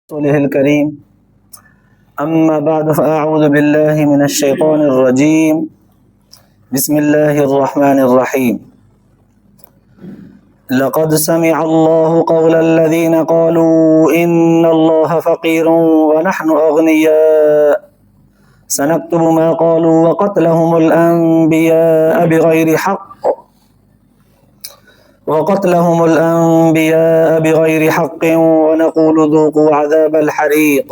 رسوله الكريم أما بعد فأعوذ بالله من الشيطان الرجيم بسم الله الرحمن الرحيم لقد سمع الله قول الذين قالوا إن الله فقير ونحن أغنياء سنكتب ما قالوا وقتلهم الأنبياء بغير حق ونقول ذوقوا عذاب الحريق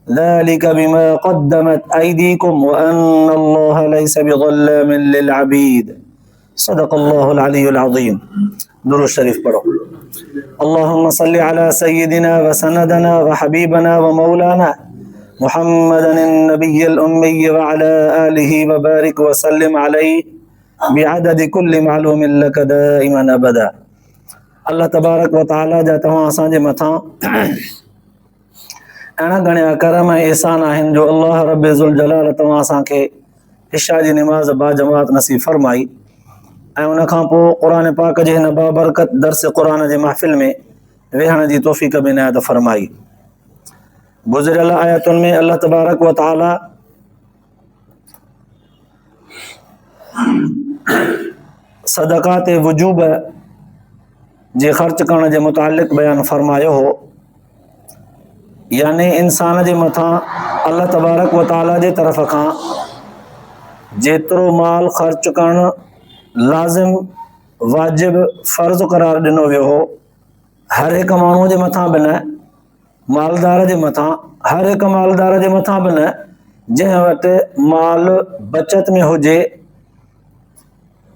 ذلك بما قدمت أيديكم وأن الله ليس بظلام للعبيد صدق الله العلي العظيم. درود شریف پڑھو. اللهم صل على سيدنا وسندنا وحبيبنا ومولانا محمد النبي الأمي وعلى آله وبارك وسلم عليه بعدد كل معلوم لك دائما أبدا. اللہ تبارک و تعالی جا تمام اساں جے مٿاں انا گھڻا کرم ऐं احسان आहिनि जो अल्लाह रब ज़ुल जलाल तव्हां असांखे इशा जी निमाज़ बा जमात नसीब फरमाई ऐं उन खां पोइ क़ुर पाक जे हिन बाबरकत दर्स क़ुर जे महफ़िल में वेहण जी तौफ़ीक़ बि इनायत फरमाई. गुज़िरियल आयतुनि में अल्लाह तबारक व तआला सदक़ात वजूब जे ख़र्च करण जे मुतालिक़ बयान फरमायो हो. यानी इंसान जे मथां अल्लाह तबारक व तआला जे तरफ़ खां जेतिरो माल ख़र्च करणु लाज़िम वाजिब फ़र्ज़ करार ॾिनो वियो हो, हर हिकु माण्हूअ जे मथां बि न, मालदार जे मथां, हर हिकु मालदार जे मथां बि न, जंहिं वटि माल बचत में हुजे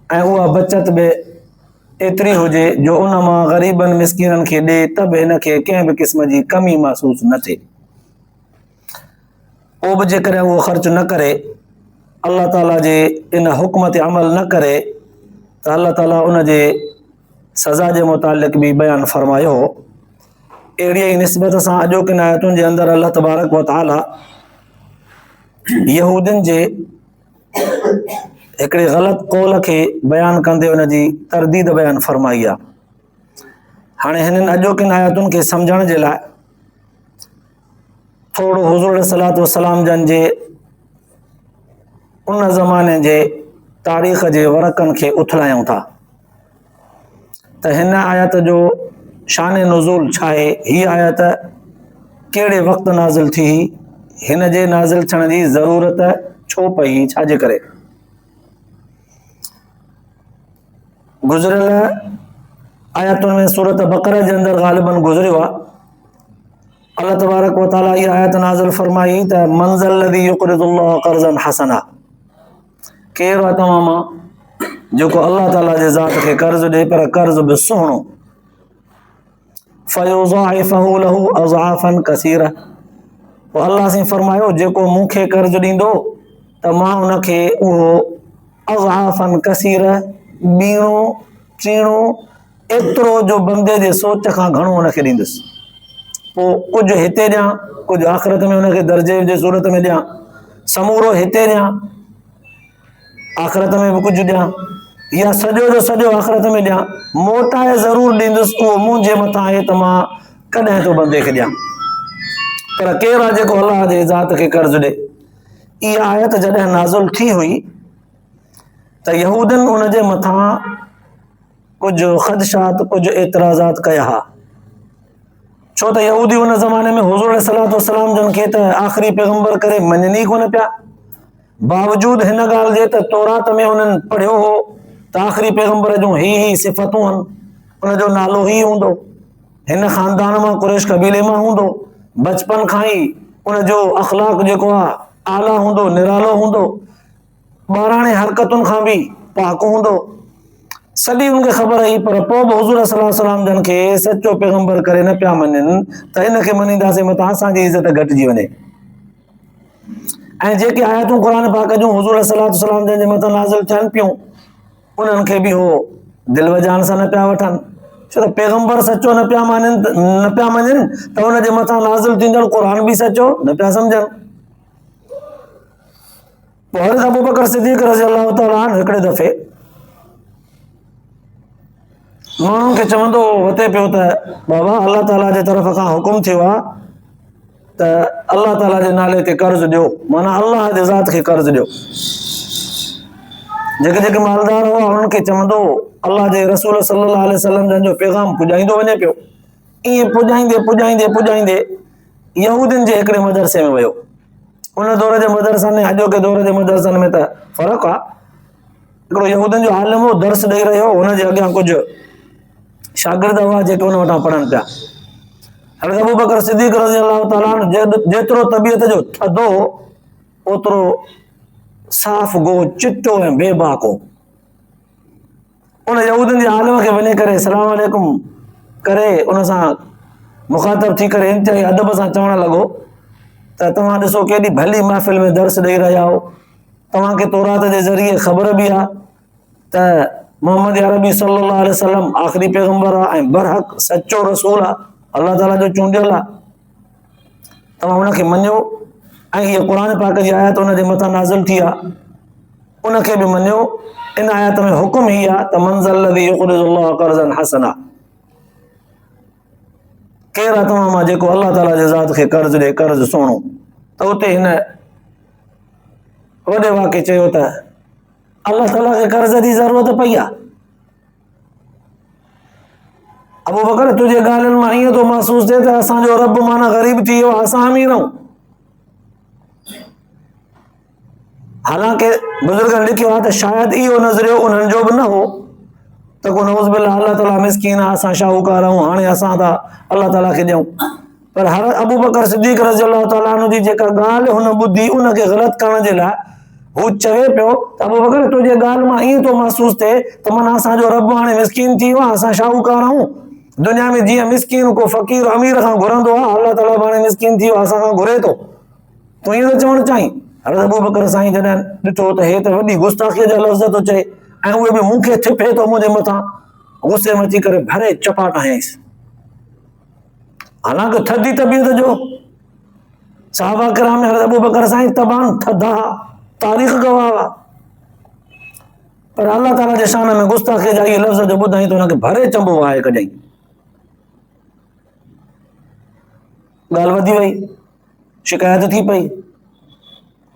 ऐं उहा बचत बि एतिरी हुजे जो उन मां ग़रीबनि मिस्कीननि खे ॾे त बि हिन खे कंहिं बि क़िस्म जी कमी महसूस न थिए. पोइ बि जेकॾहिं उहो ख़र्च न करे, अल्लाह ताला जे इन हुक्म ते अमल न करे त अल्लाह ताला उन जे सज़ा जे मुतालिक़ बि बयानु फरमायो हो. अहिड़ी ई निस्बत सां अॼोकिन आयतुनि जे अंदरि अल्लाह तबारक व तआला यहूदियुनि जे हिकिड़े ग़लति कौल खे बयानु कंदे उन जी तरदीद बयानु फरमाई आहे. हाणे हिननि अॼोकिन आयतुनि खे सम्झण जे लाइ थोरो हुज़ूर सलात वसलाम जन जे उन ज़माने जे तारीख़ जे वरक़नि खे उथलायूं था त हिन आयत जो शान नुज़ूल छा आहे, हीअ आयत कहिड़े वक़्तु नाज़िल थी, हिन जे नाज़िल थियण जी ज़रूरत छो पई, छाजे करे. गुज़िरियल आयतुनि में सूरत बक़रा जे अंदरि ग़ालिबन गुज़रियो आहे. अल्लाह तबारक व तआला इहा आयत नाज़िल फरमाई त मन ज़ल्लज़ी युक़रिज़ुल्लाह क़र्ज़न हसना, केरु आहे तव्हां मां जेको अल्लाह ताला जे ज़ात खे कर्ज़ ॾे पर कर्ज़ बि सुहिणो. फ़युज़ाइफ़हु लहू अज़आफ़न कसीरा, पोइ अल्लाह साईं फरमायो जेको मूंखे कर्ज़ ॾींदो त मां उनखे उहो अज़आफ़न कसीर ॿीणो टीणो एतिरो जो बंदे जे सोच खां घणो उनखे ॾींदुसि. पोइ कुझु हिते ॾियां, कुझु आख़िरत में उनखे दर्जे जे सूरत में ॾियां, समूरो हिते ॾियां, आख़िरत में बि कुझु ॾियां, या सॼो जो सॼो आख़िरत में ॾियां, मोटाए ज़रूरु ॾींदुसि. उहो मुंहिंजे मथां आहे त मां कॾहिं थो बंदे खे ॾियां. पर केरु आहे जेको अलाह जे ज़ात खे कर्ज़ ॾे. इहा आयत जॾहिं नाज़िल थी हुई त यहूदनि उन जे मथां कुझु ख़दशात, कुझु एतिराज़ात कया हुआ. छो त यहूदी उन ज़माने में हुज़ूर सलात वसलाम जन खे त आख़िरी पैगंबर करे मञनि ई कोन पिया. बावजूद हिन ॻाल्हि जे त तौरात में उन्हनि पढ़ियो हो त आख़िरी पैगंबर जूं ही सिफ़तूं आहिनि, उनजो नालो ही हूंदो, हिन ख़ानदान मां कुरैश क़बीले मां हूंदो, बचपन खां ई उनजो अख़लाक जेको आहे आला हूंदो, निरालो हूंदो, ॿाराणे हरकतुनि खां बि पाक हूंदो. सॼी उनखे ख़बर हुई, पर पोइ बि हुज़ूर सल्लल्लाहु अलैहि वसल्लम जन खे सचो पैगंबर करे न पिया मञनि त हिनखे मञींदासीं मथां असांजी इज़त घटिजी वञे. ऐं जेके आयतूं क़ुर पाक जूं हुज़ूर सल्लल्लाहु अलैहि वसल्लम जन जे मथां नाज़िल थियनि पियूं, उन्हनि खे बि हो दिलि वजाइण सां न पिया वठनि. छो त पैगंबर सचो न पिया मञनि त हुन जे मथां नाज़िल थींदड़ क़ुर बि सचो न पिया सम्झनि. पोइ हज़रत अबू बकर सिद्दीक़ रज़ी अल्लाह तआला अन्हु हिकिड़े दफ़े माण्हुनि खे चवंदो वते पियो त बाबा अल्लाह ताला जे तरफ़ खां हुकुम थियो आहे त अल्लाह ताला जे नाले ते कर्ज़ ॾियो, माना अल्लाह जे ज़ात खे कर्ज़ ॾियो। जेके जेके मालदार हुआ उन्हनि खे चवंदो अल्लाह जे रसूल सल्लल्लाहु अलैहि वसल्लम जन जो पैगाम पुॼाईंदो वञे पियो। ईअं पुॼाईंदे पुॼाईंदे पुॼाईंदे यहूदियुनि जे हिकिड़े मदरसे में वियो। उन दौर जे मदरसनि ऐं अॼोके दौर जे मदरसनि में त फ़र्क़ु आहे। हिकिड़ो यहूदियुनि जो आलिम हो, दर्स ॾेई रहियो, हुनजे अॻियां कुझु शागिर्द हुआ जेके हुन वटां पढ़नि पिया। हज़रत अबू बकर सिद्दीक़ रज़ियल्लाहु ताला अन्हु जेतिरो तबियत जो थधो ओतिरो साफ़ गो, चिट्टो ऐं बेबाक हो। उन यहूदियुनि जे आलिम खे वञी करे सलाम अलैकुम करे उन सां मुखातब थी करे इंतिहाई अदब सां चवणु लॻो त तव्हां ॾिसो केॾी भली महफ़िल में दर्स ॾेई रहिया हो, तव्हांखे तौरात जे ज़रिए ख़बर बि आहे त मोहम्मद अरबी सल्लल्लाहु अलैहि वसल्लम आख़िरी पैगंबर आहे ऐं बरहक सचो रसूल आहे, अल्लाह ताला जो चूंडियल आहे। तव्हां हुनखे मञियो ऐं हीअ क़ुर पाक जी आयत हुन जे मथां नाज़िल थी आहे, उनखे बि मञियो। इन आयत में हुकुम ही आहे त मंज़ल लज़ी युक़रिज़ुल्लाह क़र्ज़न हसना, केरु आहे तव्हां मां जेको अल्लाह ताला जे ज़ात खे कर्ज़ ॾे, कर्ज़ सुहिणो। त उते हिन वॾे वाके चयो त अल्लाह ताला खे कर्ज़ जी ज़रूरत पई आहे। अबू बकर तुंहिंजे ॻाल्हियुनि मां ईअं थो महसूस थिए त असांजो रब माना ग़रीब थी वियो, असां अमीर आहियूं। हालांकि बुज़ुर्गनि लिखियो आहे त शायदि इहो नज़रियो उन्हनि जो बि न हो त को नऊज़ बिल्लाह अल्लाह ताला मिसकीन आहे, असां शाहूकार आहियूं, हाणे असां था अल्लाह ताला खे ॾियूं। पर हर अबू बकर सिद्दीक़ रज़ियल्लाहु ताला अन्हु जी जेका ॻाल्हि हुन ॿुधी उनखे ग़लति करण जे लाइ हू चवे पियो त अबू बकर तुंहिंजे ॻाल्हि मां ईअं थो महसूस थिए त माना असांजो रब हाणे मिसकीन थी वियो आहे, असां शाहूकार आहियूं। दुनिया में जीअं मिसकीन को फ़क़ीर अमीर खां घुरंदो आहे, अल्लाह ताला हाणे मिसकीन थी वियो आहे, असां खां घुरे थो। तूं ईअं थो चवणु चाहीं? हज़रत अबू बकर साईं जॾहिं ॾिठो त हे त वॾी गुस्ताखीअ जा लफ़्ज़ थो चए ऐं उहे बि मूंखे थिपे थो मुंहिंजे मथां, गुस्से में अची करे भरे चपाट हयईंसि। हालांकि थधी तबियत जो सहाबा किराम में हज़रत अबू बकर साईं तमामु थधा, तारीख़ गवाह आहे, पर अल्लाह ताला जे शान में गुस्ताखीअ जा इहे लफ़्ज़ जो ॿुधाई त हुनखे भरे चंबो आहे कॾहिं। ॻाल्हि वधी वई, शिकायत थी पई।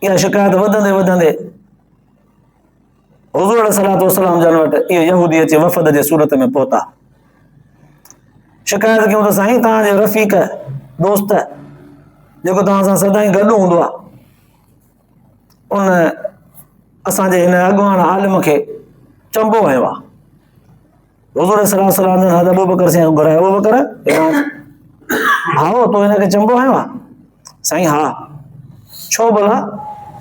इहा शिकायत वधंदे वधंदे हुज़ूर अलैहिस्सलातु वस्सलाम जन वटि इहे यहूदी अची वफ़द जे सूरत में पहुता। शिकायत कयूं त साईं तव्हांजे रफ़ीक दोस्त जेको तव्हां सां सदाईं गॾु हूंदो आहे, उन असांजे हिन अॻवान आलिम खे चंबो हयो आहे। हुज़ूर अलैहिस्सलाम जन हज़रत अबू बकर साईं घुरायो, अबू बकर हाओ तो हिनखे चंबो हयो आहे? साईं हा। छो भला?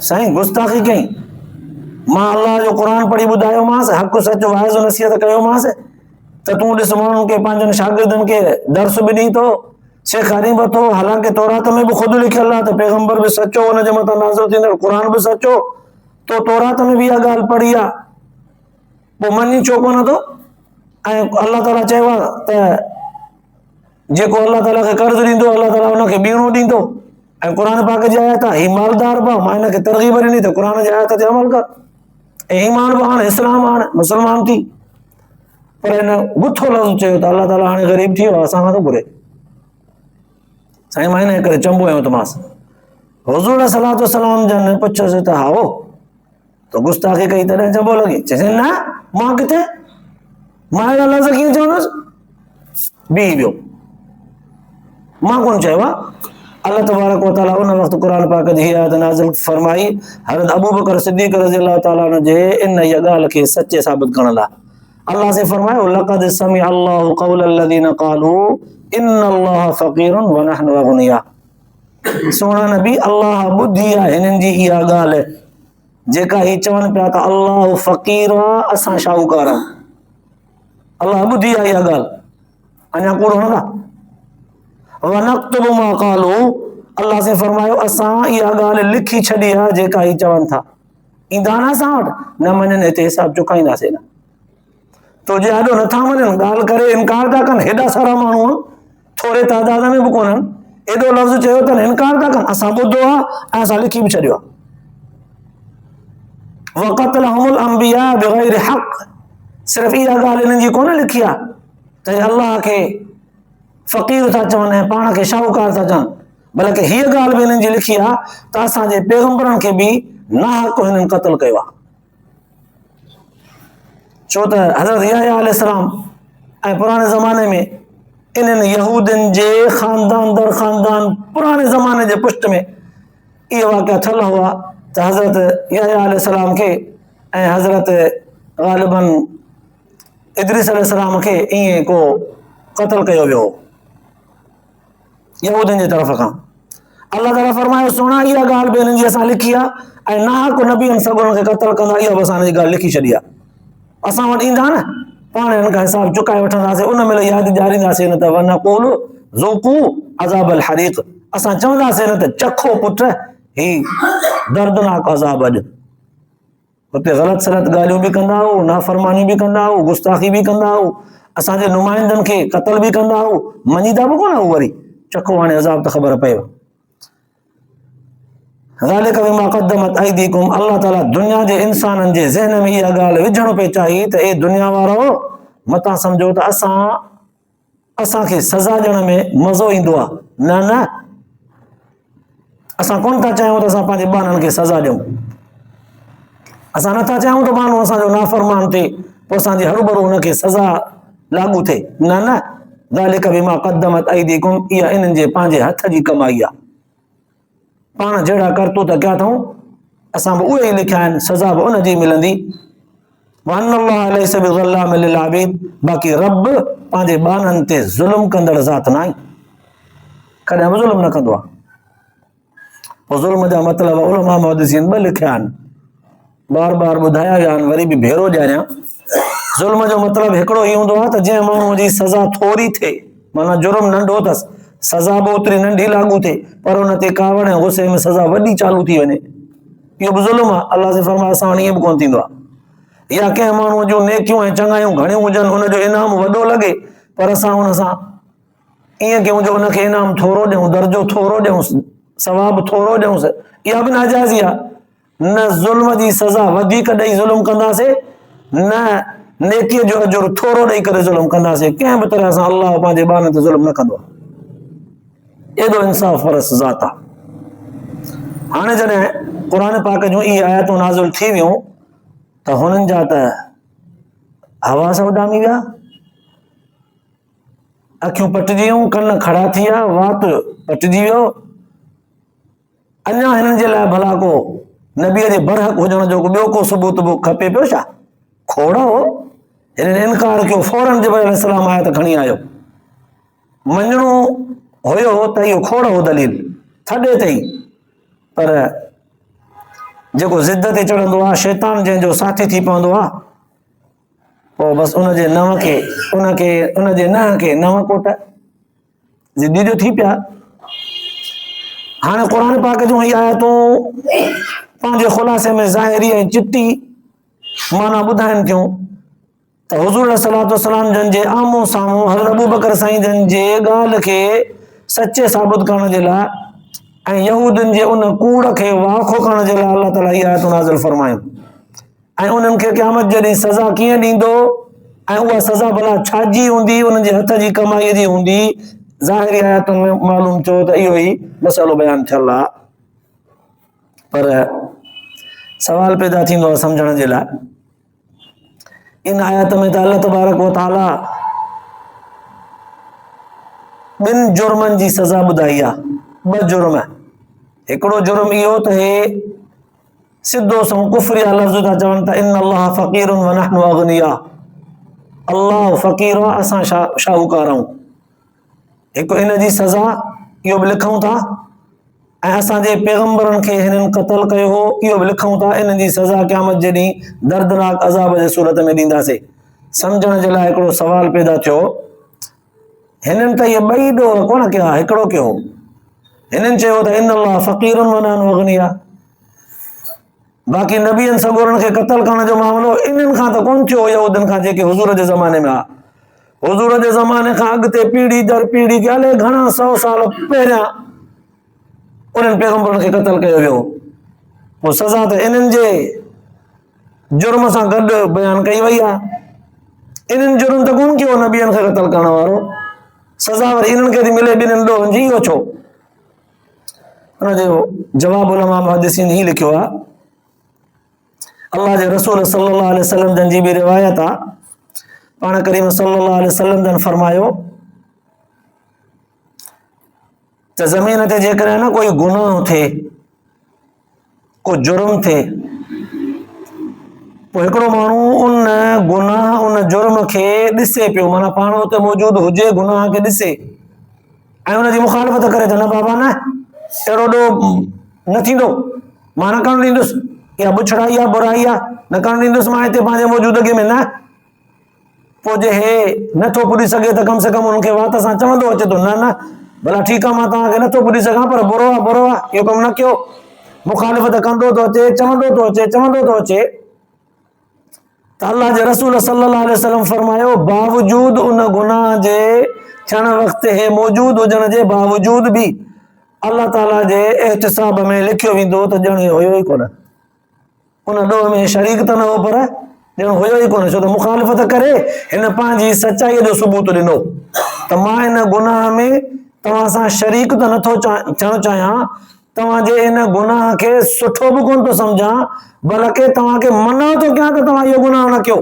साईं गुस्ताखी कई, मां अल्लाह जो क़ुर पढ़ी ॿुधायोमांसि, हक़ सच वाइज़ नसीहत कयोमांसि त तूं ॾिस माण्हुनि खे पंहिंजनि शागिर्दनि खे दर्स बि ॾीं थो, सेखारी बि थो। हालांकि तौरात में बि ख़ुदि लिखियल आहे त पैगंबर बि सचो, हुनजे मथां नाज़िल थींदड़ क़ुर बि सचो, तो तौरात में बि इहा ॻाल्हि पढ़ी आहे, पोइ मञी छो कोन थो? ऐं अल्लाह ताला चयो आहे त जेको अल्लाह ताला खे कर्ज़ ॾींदो अल्लाह ताला हुनखे ॿीणो ॾींदो। ऐं क़ुर पाक जी आयत आहे, ही मालदार बि मां हिनखे तरग़ीब ॾिनी त क़ुर जी आयत ते अमल कर, ऐं ईमान बि हाणे इस्लाम हाणे मुस्लमान थी। पर हिन गुथो लफ़्ज़ चयो त अल्लाह ताला हाणे ग़रीब थी वियो आहे, असां खां थो घुरे। साईं मां हिन करे चंबो हयो थोमांसि। हुज़ूर अलैहिस्सलातु वस्सलाम जन पुछियोसि त हाओ तो गुस्ताखी कई तॾहिं चंबो लॻी? चइसि न, मां किथे, मां अहिड़ा लफ़्ज़ कीअं चवंदुसि? बीह वियो, मां कोन चयो आहे। अल्लाह तबारक व तआला उन वक़्तु क़ुर पाक जी आयत नाज़िल फरमाई हज़रत अबू बकर सिद्दीक़ रज़ियल्लाहु ताला अन्हु जे इन इहा ॻाल्हि खे सचे साबित करण लाइ। अल्लाह से फरमायो लक़द समिअ अल्लाहु क़ौल लज़ीना क़ालू इन्नल्लाह फ़क़ीरुन व नहनु अग़निया। सोना नबी अल्लाह ॿुधी आहे हिननि जी इहा ॻाल्हि जेका ही चवनि पिया त अल्लाह फ़क़ीर आहे, असां शाहूकार आहियूं। अल्लाह ॿुधी आहे इहा ॻाल्हि, अञा कूड़ हणंदा। वनक्तुबु मा क़ालू, अल्लाह से फरमायो असां इहा ॻाल्हि लिखी छॾी आहे जेका ही चवनि था। ईंदा न असां वटि, न मञनि हिते हिसाब चुकाईंदासीं न। तो जे हेॾो नथा मञनि, ॻाल्हि करे इनकार था कनि, हेॾा सारा माण्हू आहिनि, थोरे तादाद में बि कोन्हनि, एॾो लफ़्ज़ चयो अथनि, इनकार था कनि। असां ॿुधो आहे ऐं असां लिखी बि छॾियो आहे। वक़तलहुमुल अंबिया बिग़ैरि हक़, सिर्फ़ु इहा ॻाल्हि हिननि जी कोन लिखी आहे त अल्लाह खे फ़क़ीर था चवनि ऐं पाण खे शाहूकार था चवनि, बल्कि हीअ ॻाल्हि बि हिननि जी लिखी आहे त असांजे पैगंबरनि खे बि नाहक हिननि क़त्ल कयो आहे। छो त हज़रत यहया अलैहिस्सलाम ऐं पुराणे ज़माने में इन्हनि यहूदियुनि जे ख़ानदान दर ख़ानदान पुराणे ज़माने जे पुष्ट में इहे वाक़िया थियल हुआ त हज़रत यहया अलैहिस्सलाम खे ऐं हज़रत ग़ालिबन इदरीस अलैहिस्सलाम खे ईअं को क़त्ल कयो वियो यहूदियुनि जी तरफ़ खां। अल्लाह ताला फरमायो सुहिणा इहा ॻाल्हि बि हिननि जी असां लिखी आहे ऐं नाहक नबियुनि सॻुरनि खे क़त्ल कंदा इहा बि असां हिन जी ॻाल्हि लिखी छॾी आहे। असां वटि ईंदा न पाण हिन खां हिसाब चुकाए वठंदासीं उन महिल यादि ॾियारींदासीं न त वनक़ूलु ज़ूक़ू अज़ाबल हरीक़, असां चवंदासीं न त चखो पुट ही दर्दनाक अज़ाब। अॼु हुते ग़लति सलत ॻाल्हियूं बि कंदा हुओ, नाफ़रमानी बि कंदा हुओ, गुस्ताखी बि कंदा हुओ, असांजे नुमाइंदनि खे क़त्ल बि कंदा हुओ, मञीदा बि कोन हुओ। वरी चखो हाणे अज़ाब त ख़बर पए। ज़ालिक बिमा क़द्दमत ऐदीकुम, अल्लाह ताला दुनिया जे इंसाननि जे ज़हन में इहा ॻाल्हि विझणु पे चाहिए त ए दुनिया वारो मतां सम्झो त असांखे सज़ा ॾियण में मज़ो ईंदो आहे। न न, असां कोन था चाहियूं त असां पंहिंजे ॿारनि खे सज़ा ॾियूं। असां नथा चाहियूं त माण्हू असांजो नाफ़रमान थिए पोइ असांजी हरूभरू हुनखे सज़ा लागू थिए। न न, ज़ालिक बिमा क़द्दमत ऐदीकुम, इहा इन्हनि जे पंहिंजे हथ जी कमाई आहे। पाण जहिड़ा करतूत कया अथऊं असां बि उहे ई लिखिया आहिनि, सज़ा बि उनजी मिलंदी। वअन्नल्लाह लैस बिज़ल्लाम लिल आबिद, बाक़ी रब पंहिंजे बाननि ते ज़ुल्म कंदड़ ज़ात न आहे, कॾहिं बि ज़ुल्म न कंदो आहे। पोइ ज़ुल्म जा मतिलब उलमा मुहद्दिसीन ॿ लिखिया आहिनि, बार बार ॿुधाया विया आहिनि, वरी बि भेरो ॾियारियां। ज़ुल्म जो मतिलब हिकिड़ो ई हूंदो आहे त जंहिं माण्हूअ जी सज़ा थोरी थिए, माना जुर्म नंढो अथसि, सज़ा बि ओतिरी नंढी लागू थिए, पर हुन ते कावड़ ऐं गुस्से में सज़ा वॾी चालू थी वञे, इहो बि ज़ुल्म आहे। अल्लाह जे फरमाए असां वटि ईअं बि कोन थींदो आहे। या कंहिं माण्हूअ जूं नेकियूं ऐं चङायूं घणियूं हुजनि, हुनजो इनाम वॾो लॻे, पर असां हुन सां ईअं कयूं जो हुनखे इनाम थोरो ॾियूं, दर्जो थोरो ॾियूंसि, सवाबु थोरो ॾियूंसि, इहा बि नाजाइज़ी आहे। न ज़ुल्म जी सज़ा वधीक ॾेई ज़ुल्म कंदासीं, न नेकीअ जो अजुर थोरो ॾेई करे ज़ुल्म कंदासीं। कंहिं बि तरह सां अल्लाह पंहिंजे ॿारनि ते ज़ुल्म न कंदो आहे। एॾो इंसाफ़ परस ज़ात आहे। हाणे जॾहिं क़ुर पाक जूं इहे आयतूं नाज़िल थी वियूं त हुननि जा त हवास उॾामी विया, अखियूं पटिजी वियूं, कन खड़ा थी विया, वात पटिजी वियो। अञा हिननि जे लाइ भला को नबीअ जे बरहक हुजण जो ॿियो को सबूत बि खपे पियो छा? खोड़ हो, हिननि इनकार कयो, फौरन जिब्राइल अलैहिस्सलाम आयत खणी आयो। मञणो हुयो त इहो खोड़ हो दलील, थॾे अथई, पर जेको ज़िद ते चढ़ंदो आहे, शैतान जंहिंजो साथी थी पवंदो आहे, पोइ बसि उनजे नह खे नव कोट ज़िदी जो थी पिया। हाणे क़ुर पाक जूं इहे आयतूं पंहिंजे ख़ुलासे में ज़ाहिरी ऐं चिटी माना ॿुधाइनि थियूं त हुज़ूर सलातो सलाम जन जे आमो साम्हूं हज़रत अबू बकर साईं जन जे ॻाल्हि खे सचे साबित करण जे लाइ ऐं यहूदियुनि जे उन कूड़ खे वाखो करण जे लाइ अल्लाह ताला इहे आयतूं नाज़िल फरमायूं ऐं उन्हनि खे क़यामत जॾहिं सज़ा कीअं ॾींदो ऐं उहा सज़ा भला छाजी हूंदी, उन्हनि जे हथ जी कमाईअ जी हूंदी। ज़ाहिरी आयतुनि में मालूम थियो त इहो ई मसइलो बयानु थियल आहे। पर सवाल पैदा थींदो आहे सम्झण जे लाइ, इन आयत में त अल्लाह तबारक व तआला ॿिनि जुर्मनि जी सज़ा ॿुधाई आहे। ॿ जुर्म, हिकिड़ो जुर्म इहो त हे सिधो सो कुफरिया लफ़्ज़ था चवनि त इन अल्लाह फ़क़ीरुन व नहनु अग़निया, अल्लाह फ़क़ीर आहे, असां शाहूकार आहियूं। हिकु इन जी सज़ा इहो बि लिखूं था ऐं असांजे पैगंबरनि खे हिननि क़त्ल कयो हो, इहो बि लिखूं था। इन जी सज़ा क़यामत जे ॾींहुं दर्दनाक अज़ाब जे सूरत में ॾींदासीं। सम्झण जे लाइ हिकिड़ो सवाल पैदा थियो, हिननि त इहे ॿई ॾोह कोन कया, हिकिड़ो कयो। हिननि चयो त इन अल्लाह फ़क़ीरुन व नहनु अग़निया, बाक़ी नबियनि सॻोरनि खे क़त्ल करण जो मामिलो इन्हनि खां त कोन थियो, यहूदनि खां जेके हुज़ूर जे ज़माने में आहे। हुज़ूर जे ज़माने खां अॻिते पीढ़ी दर पीढ़ी अलाए घणा 100 साल पहिरियां उन्हनि पैगंबरनि खे क़त्ल कयो वियो। पोइ सज़ा त इन्हनि जे जुर्म सां गॾु बयानु कई वई आहे। इन्हनि जुर्म त कोन कयो नबियनि खे क़त्ल करण वारो, सज़ा वरी इन्हनि खे थी मिले ॿिन्हिनि ॾोहनि जी। इहो छो? उनजो जवाब उलमा मुहद्दिसीन ही लिखियो आहे। अल्लाह जे रसूल सल्लल्लाहु अलैहि वसल्लम जन जी भी रिवायत आहे। पाण करीम सल्लल्लाहु अलैहि वसल्लम जन फरमायो त ज़मीन ते जेकॾहिं न कोई गुनाह थिए, को जुर्म थिए, पोइ हिकिड़ो माण्हू उन गुनाह उन जुर्म खे ॾिसे पियो, माना पाण उते मौजूदु हुजे, गुनाह खे ॾिसे ऐं उनजी मुखालफ़त करे त न बाबा न अहिड़ो ॾोह न थींदो, मां न करणु ॾींदुसि, इहा बुछड़ाई आहे, बुराई आहे, न करणु ॾींदुसि मां हिते पंहिंजे मौजूदगी में, न पोइ जे हे नथो पुॼी सघे त कम से कम हुनखे वात सां चवंदो अचे थो, न न भला ठीकु आहे, मां तव्हांखे नथो पुॼी सघां, पर बुरो आहे, बुरो आहे, इहो कमु न कयो। मुखालिफ़त कंदो थो अचे, चवंदो थो अचे, चवंदो थो अचे, त अल्लाह जे रसूल सल्लल्लाहु अलैहि वसल्लम फरमायो बावजूद उन गुनाह जे थियण वक़्तु हे मौजूद हुजण जे बावजूद भी अल्लाह ताला जे एहतिसाब में लिखियो वेंदो त ॼण हुयो ई कोन, उन ॾोह में शरीक त न हो, पर ॼण हुयो ई कोन, छो त मुखालिफ़त करे हिन पंहिंजी सचाईअ जो सबूत ॾिनो त मां हिन गुनाह में तव्हां सां शरीक त नथो थियणु चाहियां, तव्हांजे इन गुनाह खे सुठो बि कोन थो सम्झां, बल्कि तव्हांखे मना थो कयां त तव्हां इहो गुनाह न कयो।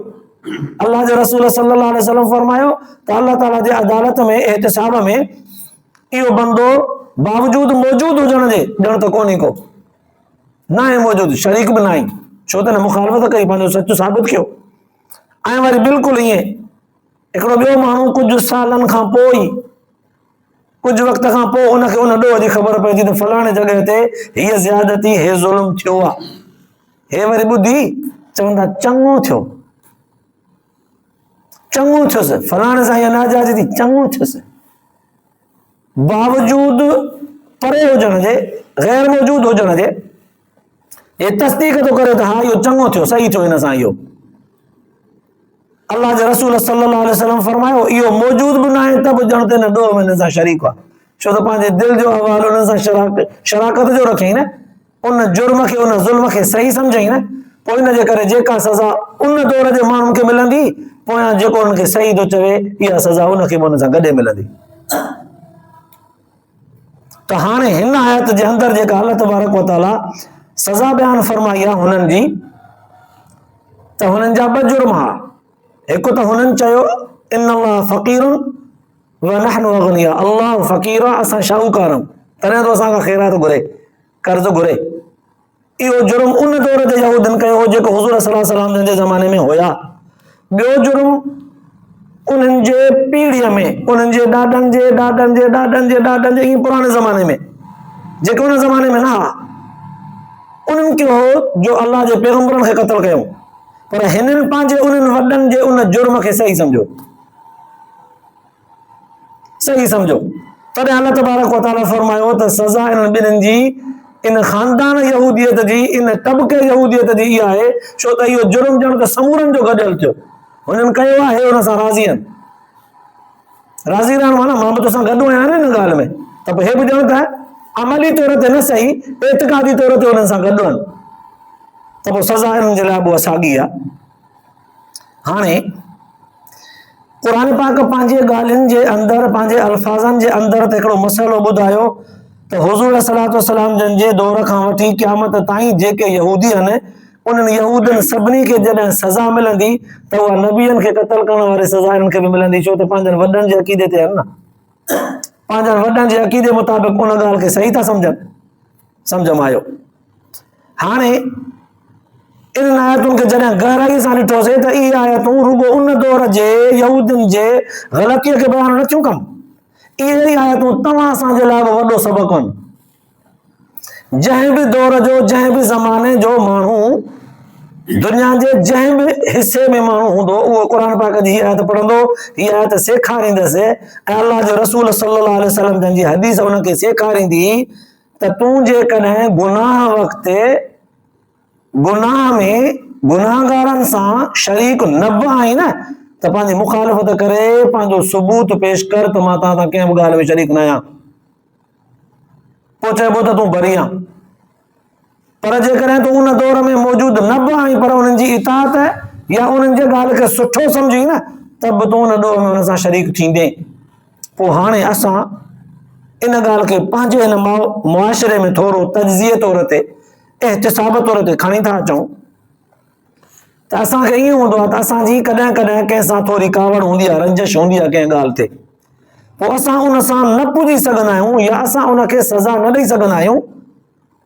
अल्लाह जे रसूल सल्लल्लाहु अलैहि वसल्लम फरमायो त अल्लाह ताला जे अदालत में एहतिसाब में इहो बंदो बावजूद मौजूद हुजण जे ॼण त कोन्हे को, न आहे मौजूद, शरीक बि न आहे, छो त न मुखालिफ़त कई, पंहिंजो सच साबित कयो। ऐं वरी बिल्कुलु ईअं हिकिड़ो ॿियो माण्हू कुझु सालनि खां पोइ, कुझु वक़्त खां पोइ उनखे उन ॾोह जी ख़बर पए थी त फलाणे जॻह ते हीअ ज़्यादती, हे ज़ुल्म थियो आहे, हे वरी ॿुधी चवंदा चङो थियो, चङो थियुसि, फलाणे सां इहा नाजाइज़ी थी, चङो थियुसि, बावजूद परे हुजण जे, गैर मौजूद हुजण जे, हे तस्दीक थो करे त हा इहो चङो थियो, सही थियो हिन सां इहो। अल्लाह जे रसूल सल्लल्लाहु अलैहि वसल्लम फरमायो इहो मौजूद बि न आहे त बि ॼण त हिन ॾोह में हिन सां शरीक आहे, छो त पंहिंजे दिलि जो अहवाल हुन सां शराकत जो रखियईं न, उन जुर्म खे, उन ज़ुल्म खे सही सम्झई न, पोइ इन जे करे जेका सज़ा उन दौर जे माण्हुनि खे मिलंदी, पोयां जेको उनखे सही थो चवे इहा सज़ा उनखे बि उन सां गॾु मिलंदी। त हाणे हिन आयत जे अंदरि जेका अल्लाह तबारक व तआला सज़ा बयान फरमाई आहे हुननि जी, त हुननि जा ॿ जुर्म हुआ। हिकु त हुननि चयो इन अल्लाह फ़क़ीरुन व नहनु अग़निया, अल्लाह फ़क़ीर आहे, असां शाहूकार आहियूं, तॾहिं तो असांखां ख़ैरात घुरे, कर्ज़ घुरे। इहो जुर्म उन दौर ते यहूदनि कयो हो जेको हुज़ूर सल्लल्लाहु अलैहि वसल्लम जे ज़माने में हुया। ॿियो जुर्म उन्हनि जे पीढ़ीअ में, उन्हनि जे ॾाॾनि जे ॾाॾनि जे ॾाॾनि जे ॾाॾनि जे, ईअं पुराणे ज़माने में, जेके उन ज़माने में न हुआ, उन्हनि कयो हो जो अल्लाह जे पैगंबरनि खे क़त्ल कयूं, पर हिननि पंहिंजे उन्हनि वॾनि जे उन जुर्म खे सही सम्झो, सही सम्झो, तॾहिं अल्लाह तबारक व तआला फरमायो त सज़ा इन्हनि ॿिन्हिनि जी, इन ख़ानदान यहूदियत जी, इन तबके यहूदियत जी इहा आहे, छो त इहो जुर्म ॼण त समूरनि जो गॾियल थियो, हुननि कयो आहे, हे हुन सां राज़ी आहिनि, राज़ी रहण माना मां बि तोसां गॾु आहियां न हिन ॻाल्हि में, त पोइ हे बि ॼण त अमली तौर ते न सही, एतिक़ादी तौर ते हुननि सां गॾु आहिनि, त पोइ सज़ा हिननि जे लाइ उहा साॻी आहे। हाणे क़ुरान पाक पंहिंजे ॻाल्हियुनि जे अंदरि, पंहिंजे अल्फाज़नि जे अंदरि त हिकिड़ो मसइलो ॿुधायो त हुज़ूर सल्लल्लाहु अलैहि वसल्लम जन जे दौर खां वठी क़यामत ताईं जेके यहूदी आहिनि, उन्हनि यहूदनि सभिनी खे जॾहिं सज़ा मिलंदी त उहा नबियनि खे क़त्ल करण वारी सज़ा हिननि खे बि मिलंदी, छो त पंहिंजनि वॾनि जे अक़ीदे ते आहिनि न, पंहिंजनि वॾनि जे अक़ीदे मुताबिक़ उन ॻाल्हि खे सही था सम्झनि, सम्झ में आयो। हाणे इन आयतुनि खे जॾहिं गहराई सां ॾिठोसीं त इहे आयतूं रुगो उन दौर जे यहूदियुनि जे ग़लतीअ खे बयानु नथियूं कनि, इहे ई आयतूं तव्हां असांजे लाइ बि वॾो सबक़ु आहिनि। जंहिं बि दौर जो, जंहिं बि ज़माने जो माण्हू, दुनिया जे जंहिं बि हिसे में माण्हू हूंदो, उहो क़ुरान पाक जी हीअ आयत पढ़ंदो, हीअ आयत सेखारींदसि, ऐं अल्लाह जो रसूल सल्लल्लाहु अलैहि वसल्लम जन जी हदीस हुनखे सेखारींदी त तूं जेकॾहिं गुनाह वक़्तु, गुनाह में गुनाहगारनि सां शरीक न बि आहीं न, त पंहिंजी मुखालिफ़त करे पंहिंजो सबूत पेश कर त मां तव्हां सां कंहिं बि ॻाल्हि में शरीक न आहियां, पोइ चइबो त तूं बरी आहीं। पर जेकॾहिं तूं उन दौर में मौजूदु न बि आहीं, पर उन्हनि जी इताअत या उन्हनि जे ॻाल्हि खे सुठो सम्झी न, त बि तूं उन ॾोह में उन सां शरीक थींदे। पोइ हाणे असां इन ॻाल्हि खे पंहिंजे हिन मुआशिरे में थोरो तजिज़िये तौर ते एहतिसाब तौर ते खणी था अचूं त असांखे ईअं हूंदो आहे त असांजी कॾहिं कॾहिं कंहिंसां थोरी कावड़ हूंदी आहे, रंजिश हूंदी आहे कंहिं ॻाल्हि ते, पोइ असां उन सां न पुॼी सघंदा आहियूं या असां उनखे सज़ा न ॾेई सघंदा आहियूं,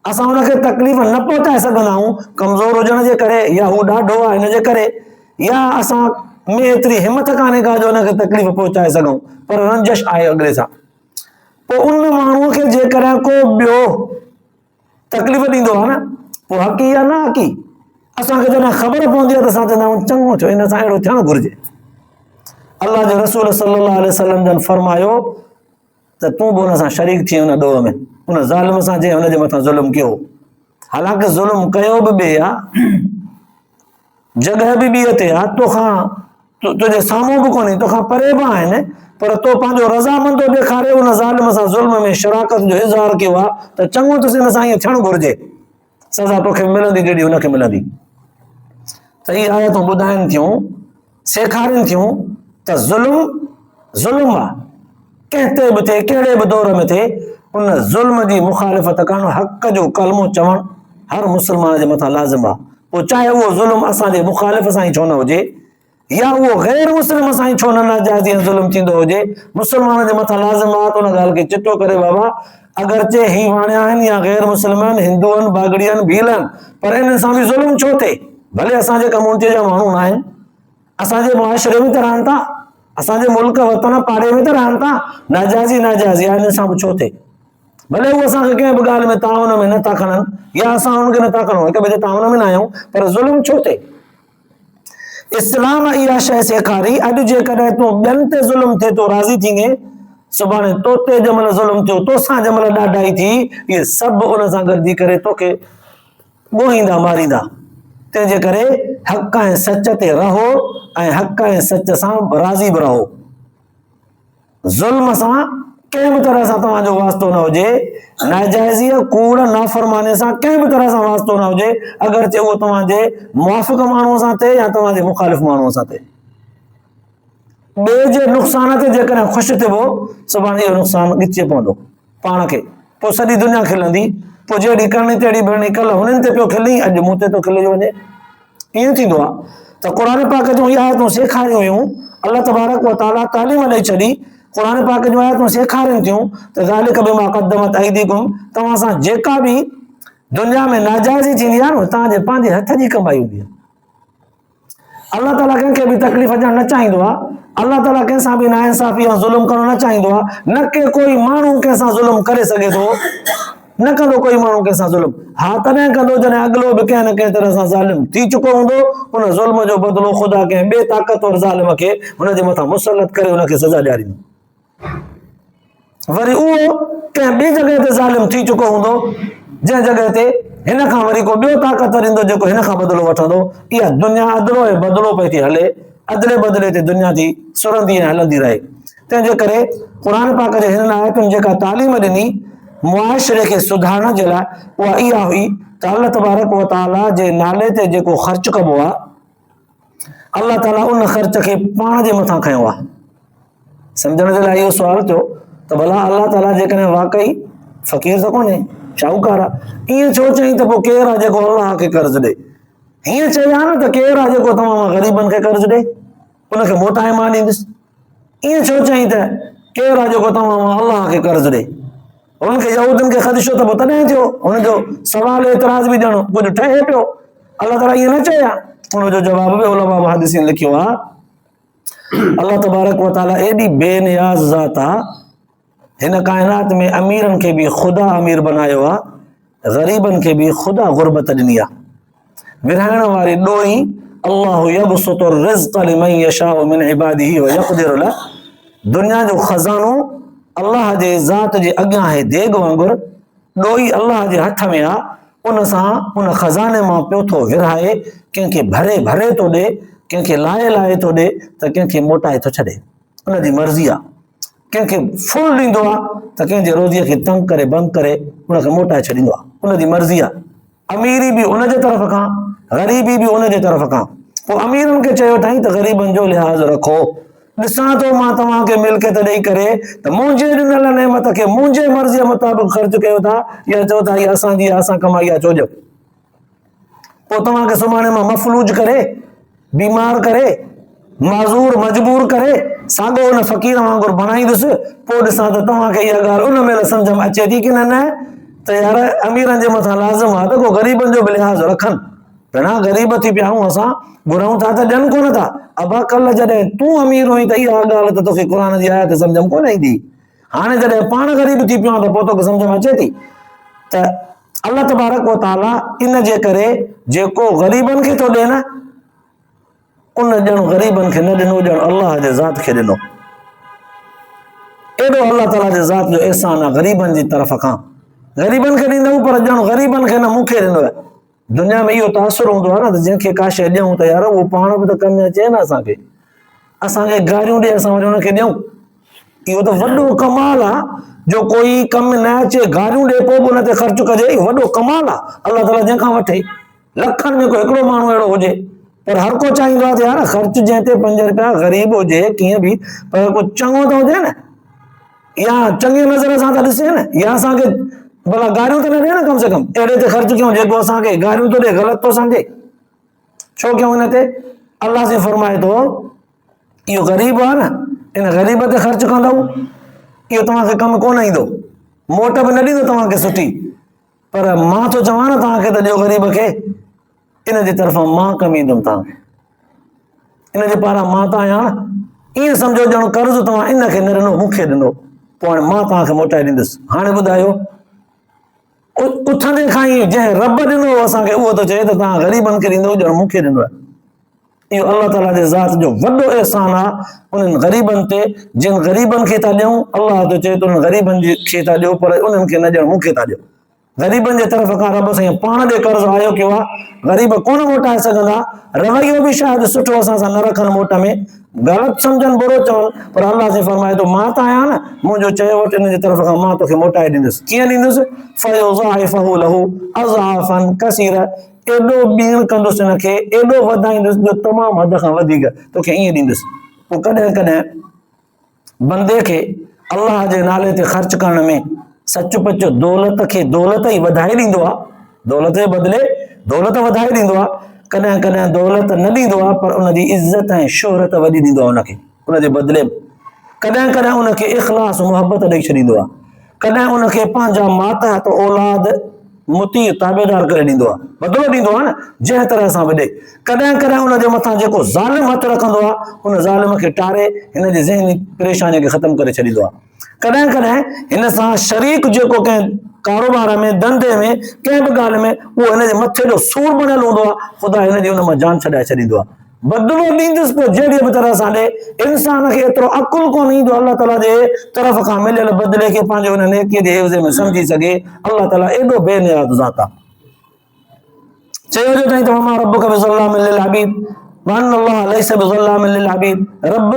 असां उनखे तकलीफ़ न पहुचाए सघंदा आहियूं कमज़ोर हुजण जे करे, या हू ॾाढो आहे हिन जे करे, या असां में एतिरी हिमत कान्हे का जो हुनखे तकलीफ़ पहुचाए सघूं, पर रंजिश आहे अॻिले सां। पोइ उन माण्हूअ खे जेकॾहिं को ॿियो तकलीफ़ ॾींदो आहे न, पोइ हक़ी या न हक़ी, असांखे जॾहिं ख़बर पवंदी आहे त असां चवंदा आहियूं चङो थियो, हिन सां अहिड़ो थियणु घुरिजे। अलाह जे रसूल सल्लल्लाहु अलैहि वसल्लम जन फरमायो त तूं बि हुन सां शरीक थी हुन ॾोह में, हुन ज़ालिम सां जंहिं हुनजे मथां ज़ुल्म कयो, हालांकि ज़ुल्म कयो बि ॿिए आहे, जॻह बि ॿिए ते आहे, तोखां तुंहिंजे साम्हूं बि कोन्हे, तोखां परे बि आहिनि, पर तो पंहिंजो रज़ामंदो ॾेखारे हुन ज़ालिम सां ज़ुल्म में शराकत जो इज़हार कयो आहे त चङो त हिन सां ईअं थियणु घुरिजे, सज़ा तोखे मिलंदी जहिड़ी हुनखे मिलंदी। त इहे आयतूं ॿुधाइनि थियूं, सेखारनि थियूं त ज़ुल्म आहे, कंहिं ते बि थिए, कहिड़े बि दौर में थिए, उन ज़ुल्म जी मुखालिफ़त करणु, हक़ जो कलमो चवणु हर मुस्लमान जे मथां लाज़िम आहे। पोइ चाहे उहो ज़ुल्म असांजे मुखालिफ़ सां ई छो न हुजे, या उहो गैर मुस्लिम सां ई छो न नाजाइज़ ज़ुल्म थींदो हुजे, मुस्लमान जे मथां लाज़िम आहे त उन ॻाल्हि खे चिटो करे बाबा, अगरचे ही वाणिया आहिनि या गैर मुस्लिम आहिनि, हिंदू आहिनि, बागड़ी आहिनि, भील आहिनि, पर इन्हनि सां बि ज़ुल्म छो थिए? भले असांजे कम्यूनिटी जा माण्हू न आहिनि, असांजे मुआशिरे में त रहनि था, असांजे मुल्क वतन पाड़े में त रहनि था, नाजाइज़ी आहे, हिन सां बि छो थिए? भले उहे असांखे कंहिं बि ॻाल्हि में ताउन में नथा खणनि, या असां उन्हनि खे नथा खणूं, हिक ॿिए जे ताउन में न आहियूं, पर ज़ुल्म छो थिए? इस्लाम इहा शइ सेखारी, अॼु जेकॾहिं तूं ॿियनि ते ज़ुल्म थिए तो राज़ी थींदे, सुभाणे तो ते जंहिंमहिल ज़ुल्म थियो, तोसां जंहिंमहिल ॾाढाई थी, इहे सभु उन सां गॾिजी करे तोखे ॻोहींदा मारींदा। तंहिंजे करे हक़ ऐं सच ते रहो ऐं हक़ ऐं सच सां राज़ी बि रहो। ज़ुल्म सां कंहिं बि तरह सां तव्हांजो वास्तो न हुजे, नाजाइज़ी कूड़ नाफ़रमानी सां कंहिं बि तरह सां वास्तो न हुजे, अगरचे उहो तव्हांजे मुआफ़िक़ माण्हूअ सां थिए या तव्हांजे मुखालिफ़ माण्हूअ सां थिए। ॿिए जे नुक़सान ते जेकॾहिं ख़ुशि थिबो, सुभाणे इहो नुक़सानु ॻिचे पवंदो पाण खे, पोइ सॼी दुनिया खिलंदी, पोइ जहिड़ी करणी तहिड़ी भरणी, कल्ह हुननि ते पियो खिली, अॼु मूं ते थो खिलिजी वञे, ईअं थींदो आहे। त क़ुरान पाक जूं इहे आयतूं सेखारियूं हुयूं, अल्लाह तबारक व तआला तालीम ॾेई छॾी, क़ुरान पाक जूं आयतूं सेखारनि थियूं त ज़ालिक बिमा क़द्दमत ऐदीकुम, तव्हां सां जेका बि दुनिया में नाजाइज़ी थींदी आहे न, तव्हांजे पंहिंजे हथ जी कमाई हूंदी आहे। अल्लाह ताला कंहिंखे बि तकलीफ़ ॾियणु न चाहींदो आहे, अल्लाह ताला कंहिंसां बि नाइंसाफ़ी या ज़ुल्म करणु न चाहींदो आहे, न के कोई माण्हू कंहिंसां ज़ुल्म करे सघे थो, न कंदो कोई माण्हू कंहिंसां ज़ुल्म, हा तॾहिं कंदो जॾहिं अॻिलो बि कंहिं न कंहिं तरह सां ज़ालिम थी चुको हूंदो, उन ज़ुल्म जो बदिलो ख़ुदा कंहिं ॿिए ताक़तवर ज़ालिम खे हुनजे मथां मुसलत करे हुनखे सज़ा ॾियारींदो। वरी उहो कंहिं ॿी जॻह ते ज़ालिम थी चुको हूंदो, जंहिं जॻह ते हिन खां वरी को ॿियो ताक़तवर ईंदो जेको हिन खां बदिलो वठंदो। इहा दुनिया अदलो ऐं बदिलो पई थी हले, अदले बदिले ते दुनिया थी सुरंदी ऐं हलंदी रहे। तंहिंजे करे क़ुरान पाक जे हिन आयतुनि जेका तालीम ॾिनी मुआशिरे खे सुधारण जे लाइ, उहा इहा हुई त अल्लाह तबारक व तआला जे नाले ते जेको ख़र्च कबो आहे, अल्लाह ताला उन ख़र्च खे पाण जे मथां खयो आहे। सम्झण जे लाइ इहो सुवाल थियो त भला अल्लाह ताला जेकॾहिं वाकई फ़क़ीर त कोन्हे, शाहूकार आहे, ईअं छो चई त पोइ केरु आहे जेको अल्लाह खे कर्ज़ ॾे? हीअं चई आहे न त केरु आहे जेको तव्हां ग़रीबनि खे कर्ज़ ॾे, उनखे मोटाए मां ॾींदुसि। ईअं छो चई त केरु आहे जेको तव्हां अल्लाह खे कर्ज़ ॾे? हुनखे यहूदनि खे ख़दशो त पोइ तॾहिं थियो, हुनजो सवाल एतिराज़ बि ॾियणो कुझु ठहे पियो। अल्लाह ताला ईअं न चया, हुनजो जवाब बि उलमा मुहद्दिसीन लिखियो आहे। अल्लाह तबारक व तआला एॾी बेनियाज़ ज़ात आहे, हिन काइनात में अमीरनि खे बि ख़ुदा अमीर बनायो आहे, ग़रीबनि खे बि ख़ुदा गुरबत ॾिनी आहे। विरहाइण वारी ॾोही अल्लाहु यबसुतु रिज़्क़ लिमन यशाउ मिन इबादिही व यक़दिरु लह, दुनिया जो ख़ज़ानो अल्लाह जे ज़ात जे अॻियां आहे देग वांगुरु, ॾोही अल्लाह जे हथ में आहे, उन सां उन ख़ज़ाने मां पियो थो विरहाए, कंहिंखे भरे भरे थो ॾे, कंहिंखे लाहे लाहे थो ॾे, त कंहिंखे मोटाए थो छॾे, उनजी मर्ज़ी आहे। कंहिंखे फुल ॾींदो आहे त कंहिंजे रोज़ीअ खे तंग करे बंदि करे उनखे मोटाए छॾींदो आहे, उनजी मर्ज़ी आहे। अमीरी बि उनजे तरफ़ खां, ग़रीबी बि उनजे तरफ़ खां। पोइ अमीरनि खे चयो अथई त ग़रीबनि जो लिहाज़ रखो, ॾिसां थो मां तव्हांखे मिल्कियत ॾेई करे त मुंहिंजे ॾिनल नेमत खे मुंहिंजे मर्ज़ीअ मुताबिक़ ख़र्च कयो था, या चओ था इहा असांजी आहे, असां कमाई आहे, चोजो। पोइ तव्हांखे सुभाणे मां मफ़लूज करे, बीमार करे, माज़ूर मजबूर करे, साॻियो हुन फ़क़ीर वांगुरु बणाईंदुसि, पोइ ॾिसां त तव्हांखे इहा ॻाल्हि उन महिल सम्झ में अचे थी की न त यार अमीरनि जे मथां लाज़िम आहे त को ग़रीबनि जो बि लिहाज़ रखनि। भेणा ग़रीब थी पिया आहियूं, असां घुरूं था त ॾियनि कोन था। अबा कल्ह जॾहिं तूं अमीर हुई त इहा ॻाल्हि त तोखे क़ुर जी आयत सम्झ में कोन ईंदी। हाणे जॾहिं पाण ग़रीब थी पियो त पोइ तोखे सम्झ में अचे थी त अल्लाह तबारक व तआला इन जे करे जेको ग़रीबनि खे थो ॾिए न, उन ॼण ग़रीबनि खे न ॾिनो, ॼण अल्लाह जे ज़ात खे ॾिनो। एॾो अल्लाह ताला जे ज़ात जो एहसान आहे ग़रीबनि जी तरफ़ खां। ग़रीबनि खे ॾींदव पर ॼण ग़रीबनि खे न मूंखे ॾिनो आहे। दुनिया में इहो तासुर हूंदो आहे न त जंहिंखे का शइ ॾियूं त यार उहो पाण बि त कमु अचे न असांखे। असांखे गारियूं ॾे असां वरी हुनखे ॾियूं, इहो त वॾो कमाल आहे। जो कोई कमु न अचे गारियूं ॾे पोइ बि हुन ते ख़र्च कजे, इहो वॾो कमाल आहे। अल्लाह ताला जंहिंखां वठे, लखनि में को हिकिड़ो माण्हू अहिड़ो हुजे, पर हर को चाहींदो आहे त यार ख़र्च जंहिं ते 5 रुपया ग़रीब हुजे कीअं बि, पर को चङो त हुजे न, या चङी नज़र सां त ॾिसे न, या असांखे भला गारियूं त न ॾिए न, कम से कम अहिड़े ते ख़र्च कयूं जेको असांखे गारियूं थो ॾिए, ग़लति थो सम्झे। छो कयूं हिन ते? अल्लाह से फरमाए थो इहो ग़रीब आहे न, इन ग़रीब ते ख़र्च कंदव, इहो तव्हांखे कमु कोन ईंदो, मोट बि न ॾींदो तव्हांखे सुठी, पर मां थो चवां न तव्हांखे त ॾियो ग़रीब खे, इन जी तरफ़ां मां कमु ईंदुमि तव्हांखे, इन जे पारां मां त आहियां न। ईअं सम्झो ॼण कर्ज़ तव्हां इनखे न ॾिनो, मूंखे ॾिनो, पोइ हाणे मां तव्हांखे मोटाए ॾींदुसि। हाणे ॿुधायो, उथंदे खां ई जंहिं रब ॾिनो असांखे उहो त चए त तव्हां ग़रीबनि खे ॾींदो, ॼण मूंखे ॾिनो आहे। इहो अल्लाह ताला जे ज़ात जो वॾो एहसान आहे उन्हनि ग़रीबनि ते, जिन ग़रीबनि खे था ॾियूं। अल्लाह त चए थो उन्हनि ग़रीबनि खे था ॾियो, पर उन्हनि खे न ॾियणु, मूंखे था ॾियो। ग़रीबनि जे तरफ़ खां रब साईं पाण ॾे कर्ज़ आयो कयो आहे, ग़रीब कोन मोटाए सघंदा। रवैयो बि शायदि सुठो असां सां न रखनि, मोट में ग़लति सम्झनि, बुरो चवनि, पर अल्लाह से फरमाए थो मां त आहियां न, मुंहिंजो चयो वटि इन जे तरफ़ खां मां तोखे मोटाए ॾींदुसि। कीअं ॾींदुसि? फयुज़ाइफ़हु लहू अज़आफ़न कसीरा, एॾो ॿीण कंदुसि हिनखे, एॾो वधाईंदुसि जो तमामु हद खां वधीक तोखे ईअं ॾींदुसि। पोइ कॾहिं कॾहिं बंदे खे अल्लाह जे नाले ते ख़र्च करण में सच पच दौलत खे दौलत ई वधाए ॾींदो आहे, दौलत जे बदिले दौलत वधाए ॾींदो आहे। कॾहिं कॾहिं दौलत न ॾींदो आहे, पर उनजी इज़त ऐं शोहरत वॾी ॾींदो आहे उनखे, उनजे बदिले कॾहिं कॾहिं उनखे इख़लास मुहबत ॾेई छॾींदो आहे। कॾहिं उनखे पंहिंजा मातहत औलाद मुती ताबेदार करे ॾींदो आहे, बदिलो ॾींदो आहे न, जंहिं तरह सां बि ॾे। कॾहिं कॾहिं उनजे मथां जेको ज़ालिम हथ रखंदो आहे, उन ज़ालिम खे टारे हिन जी ज़हनी परेशानी खे ख़तमु करे छॾींदो आहे। कॾहिं कॾहिं हिन सां शरीक जेको कंहिं कारोबार में, धंधे में, कंहिं बि ॻाल्हि में, उहो हिन जे मथे जो सूर बणियल हूंदो आहे, ख़ुदा हिन जी हुन मां जान छॾाए छॾींदो आहे। बदिलो ॾींदुसि पोइ जहिड़ी बि तरह सां ॾे। इंसान खे एतिरो अकुल कोन ईंदो अल्लाह ताला जे तरफ़ खां मिलियल बदिले खे पंहिंजे हुन नेकीअ जे एवज़े में सम्झी सघे। अल्लाह ताला एॾो बेनियाज़ ज़ात आहे। चयो जो ताईं त वमा रब्बुका बिज़ल्लामिल लिल अबीद वअन्न अल्लाह लैसा बिज़ल्लामिल लिल अबीद, रब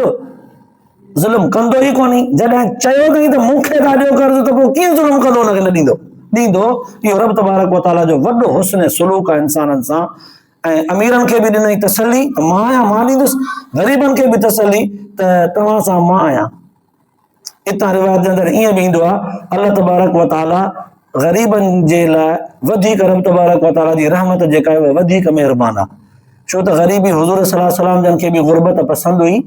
ज़ुल्म कंदो ई कोन्हे। जॾहिं चयो अथई त मूंखे था ॾियो कर्ज़, त पोइ कीअं ज़ुल्म कंदो, हुनखे न ॾींदो? ॾींदो। इहो रब तबारक व तआला जो वॾो हुस्न सुलूक आहे इंसाननि सां। ऐं अमीरनि खे बि ॾिनई तसली त मां आहियां, मां ॾींदुसि। ग़रीबनि खे बि तसली त तव्हां सां मां आहियां। हितां रिवायत जे अंदरि ईअं बि ईंदो आहे, अल्लाह तबारक व तआला ग़रीबनि जे लाइ वधीक, रब तबारक व तआला जी रहमत जेका आहे उहा वधीक महिरबान आहे। छो त ग़रीबी हुज़ूर सल्लल्लाहु अलैहि वसल्लम जन खे बि गुरबत पसंदि हुई।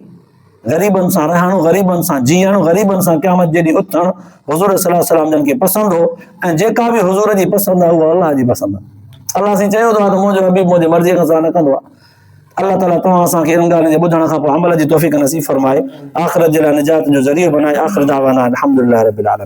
ग़रीबनि सां रहणु, ग़रीबनि सां जीअणु, ग़रीबनि सां क़यामत जॾहिं उथणु हुज़ूर सल्लल्लाहु अलैहि वसल्लम जन खे पसंदि हो। ऐं जेका बि हुज़ूर जी पसंदि आहे उहा अल्लाह जी पसंदि आहे। अल्लाह साईं चयो आहे त मुंहिंजो हबीब मुंहिंजी मर्ज़ीअ सां न कंदो आहे। अल्लाह ताला तव्हां असांखे इन ॻाल्हि जे ॿुधण खां पोइ अमल जी तौफ़ीक़ नसीब फरमाए, आख़िरत जे लाइ निजात जो ज़रियो बनाए। आख़िर दावाना अल्हम्दुलिल्लाहि रब्बिल आलमीन।